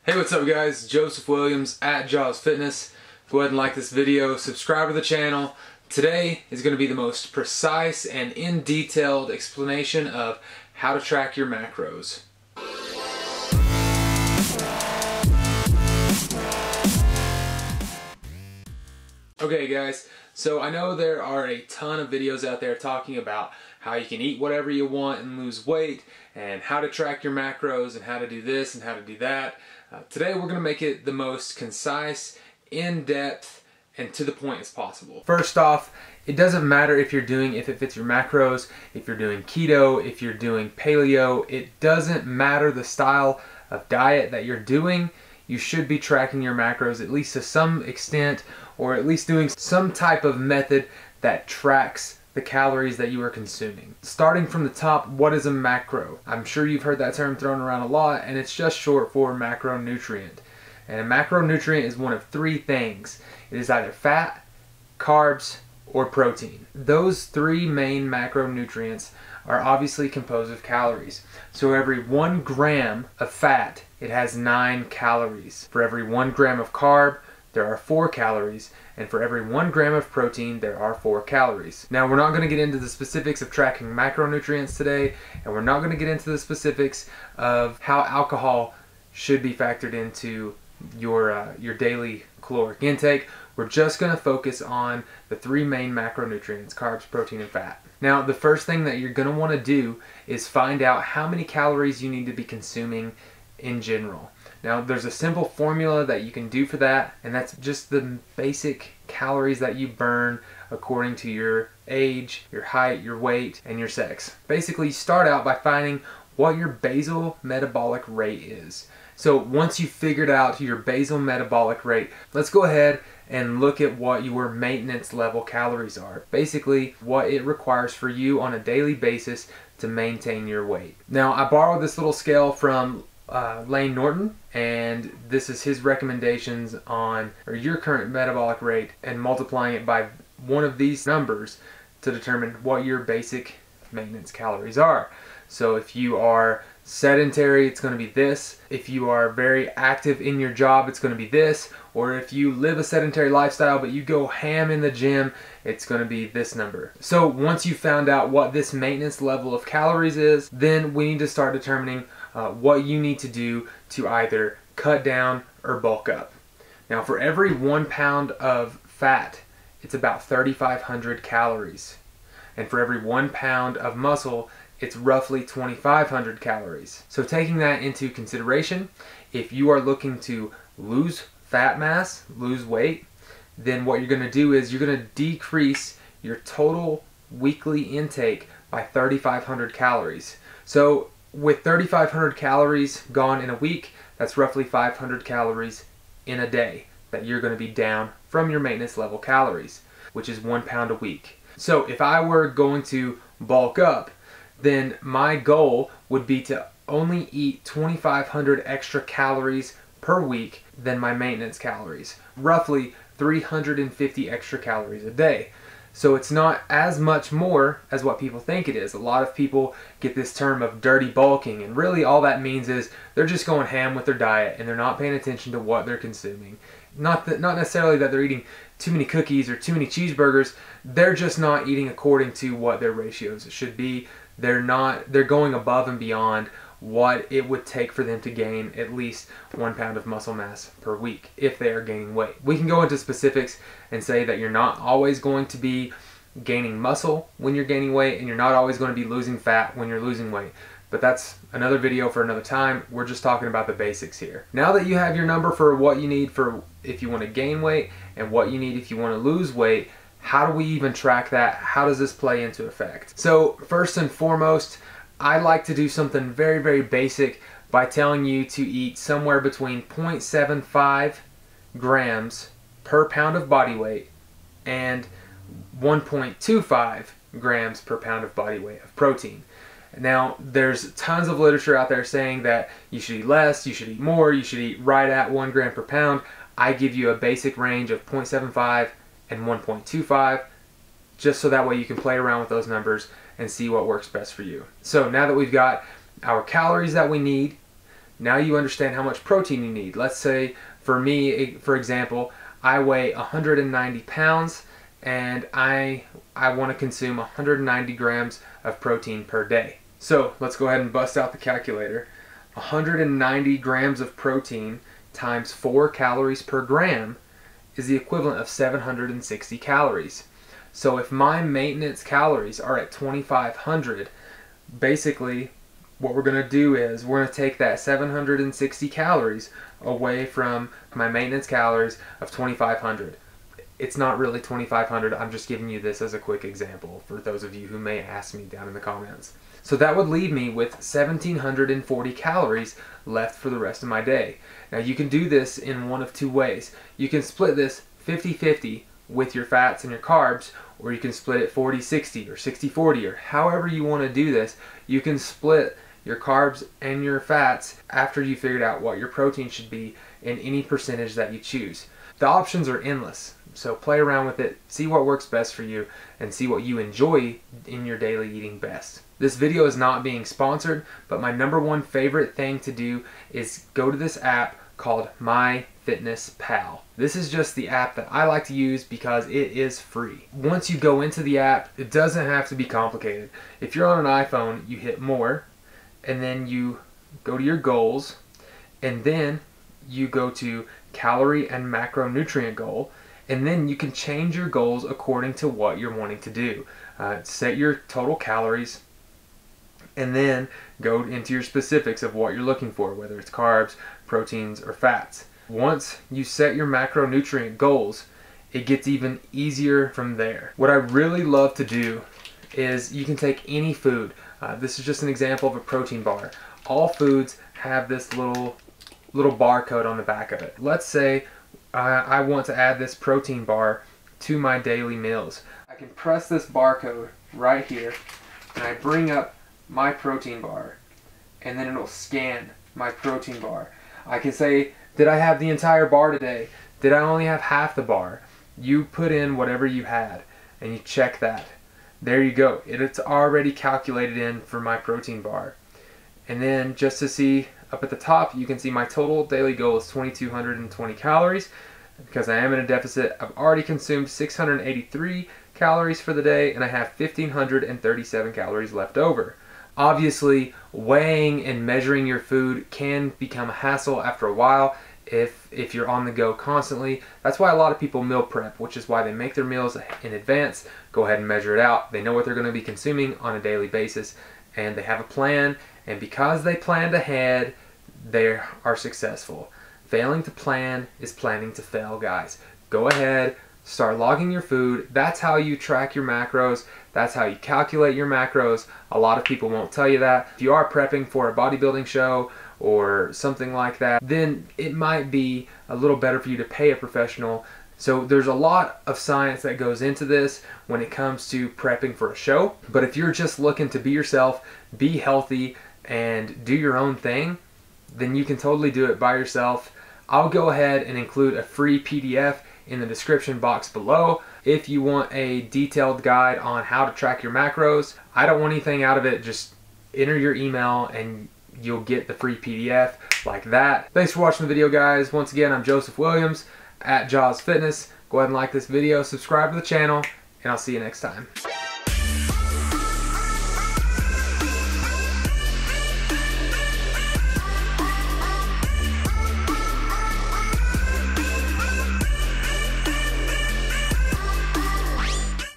Hey, what's up guys? Joseph Williams at Jaws Fitness. Go ahead and like this video, subscribe to the channel. Today is going to be the most precise and in-detailed explanation of how to track your macros. Okay guys, so I know there are a ton of videos out there talking about how you can eat whatever you want and lose weight, and how to track your macros, and how to do this and how to do that. Today we're going to make it the most concise, in-depth, and to the point as possible. First off, it doesn't matter if it fits your macros, if you're doing keto, if you're doing paleo, it doesn't matter the style of diet that you're doing. You should be tracking your macros at least to some extent, or at least doing some type of method that tracks the calories that you are consuming. Starting from the top, what is a macro? I'm sure you've heard that term thrown around a lot, and it's just short for macronutrient. And a macronutrient is one of three things. It is either fat, carbs, or protein. Those three main macronutrients are obviously composed of calories. So every 1 gram of fat, it has 9 calories. For every 1 gram of carb, there are 4 calories, and for every 1 gram of protein, there are 4 calories. Now, we're not going to get into the specifics of tracking macronutrients today, and we're not going to get into the specifics of how alcohol should be factored into your daily caloric intake. We're just going to focus on the 3 main macronutrients: carbs, protein, and fat. Now, the first thing that you're going to want to do is find out how many calories you need to be consuming in general. Now, there's a simple formula that you can do for that, and that's just the basic calories that you burn according to your age, your height, your weight, and your sex. Basically, you start out by finding what your basal metabolic rate is. So once you've figured out your basal metabolic rate, let's go ahead and look at what your maintenance level calories are. Basically, what it requires for you on a daily basis to maintain your weight. Now, I borrowed this little scale from Lane Norton, and this is his recommendations on your current metabolic rate and multiplying it by one of these numbers to determine what your basic maintenance calories are. So if you are sedentary, it's going to be this. If you are very active in your job, it's going to be this. Or if you live a sedentary lifestyle but you go ham in the gym, it's going to be this number. So once you found out what this maintenance level of calories is, then we need to start determining what you need to do to either cut down or bulk up. Now, for every 1 pound of fat, it's about 3,500 calories. And for every 1 pound of muscle, it's roughly 2,500 calories. So taking that into consideration, if you are looking to lose fat mass, lose weight, then what you're going to do is you're going to decrease your total weekly intake by 3,500 calories. So with 3,500 calories gone in a week, that's roughly 500 calories in a day that you're going to be down from your maintenance level calories, which is 1 pound a week. So if I were going to bulk up, then my goal would be to only eat 2,500 extra calories per week than my maintenance calories, roughly 350 extra calories a day. So it's not as much more as what people think it is. A lot of people get this term of dirty bulking, and really all that means is they're just going ham with their diet and they're not paying attention to what they're consuming. Not necessarily that they're eating too many cookies or too many cheeseburgers, they're just not eating according to what their ratios should be. They're going above and beyond what it would take for them to gain at least 1 pound of muscle mass per week if they are gaining weight. We can go into specifics and say that you're not always going to be gaining muscle when you're gaining weight, and you're not always going to be losing fat when you're losing weight. But that's another video for another time. We're just talking about the basics here. Now that you have your number for what you need for if you want to gain weight and what you need if you want to lose weight, how do we even track that? How does this play into effect? So first and foremost, I like to do something very, very basic by telling you to eat somewhere between 0.75 grams per pound of body weight and 1.25 grams per pound of body weight of protein. Now, there's tons of literature out there saying that you should eat less, you should eat more, you should eat right at 1 gram per pound. I give you a basic range of 0.75 and 1.25, just so that way you can play around with those numbers and see what works best for you. So now that we've got our calories that we need, Now you understand how much protein you need. Let's say for me, for example, I weigh 190 pounds and I want to consume 190 grams of protein per day. So let's go ahead and bust out the calculator. 190 grams of protein times 4 calories per gram is the equivalent of 760 calories. So if my maintenance calories are at 2,500, basically what we're going to do is we're going to take that 760 calories away from my maintenance calories of 2,500. It's not really 2,500, I'm just giving you this as a quick example for those of you who may ask me down in the comments. So that would leave me with 1,740 calories left for the rest of my day. Now you can do this in one of two ways. You can split this 50-50 with your fats and your carbs, or you can split it 40-60 or 60-40, or however you want to do this. You can split your carbs and your fats after you figured out what your protein should be in any percentage that you choose. The options are endless, so play around with it, see what works best for you, and see what you enjoy in your daily eating best. This video is not being sponsored, but my #1 favorite thing to do is go to this app called MyFitnessPal. This is just the app that I like to use because it is free. Once you go into the app, it doesn't have to be complicated. If you're on an iPhone, you hit more, and then you go to your goals, and then you go to calorie and macronutrient goal, and then you can change your goals according to what you're wanting to do. Set your total calories, and then go into your specifics of what you're looking for, whether it's carbs, proteins, or fats. Once you set your macronutrient goals, it gets even easier from there. What I really love to do is you can take any food. This is just an example of a protein bar. All foods have this little barcode on the back of it. Let's say I want to add this protein bar to my daily meals. I can press this barcode right here, and I bring up my protein bar, and then it'll scan my protein bar. I can say, did I have the entire bar today? Did I only have half the bar? You put in whatever you had, and you check that. There you go. It's already calculated in for my protein bar. And then just to see up at the top, you can see my total daily goal is 2,220 calories. Because I am in a deficit, I've already consumed 683 calories for the day, and I have 1,537 calories left over. Obviously, weighing and measuring your food can become a hassle after a while if you're on the go constantly. That's why a lot of people meal prep, which is why they make their meals in advance, go ahead and measure it out. They know what they're going to be consuming on a daily basis, and they have a plan, and because they planned ahead, they are successful. Failing to plan is planning to fail, guys. Go ahead, start logging your food. That's how you track your macros. That's how you calculate your macros. A lot of people won't tell you that. If you are prepping for a bodybuilding show or something like that, then it might be a little better for you to pay a professional. So there's a lot of science that goes into this when it comes to prepping for a show. But if you're just looking to be yourself, be healthy, and do your own thing, then you can totally do it by yourself. I'll go ahead and include a free PDF in the description box below if you want a detailed guide on how to track your macros. I don't want anything out of it. Just enter your email and you'll get the free PDF like that. Thanks for watching the video, guys. Once again, I'm Joseph Williams at Jaws Fitness. Go ahead and like this video, subscribe to the channel, and I'll see you next time.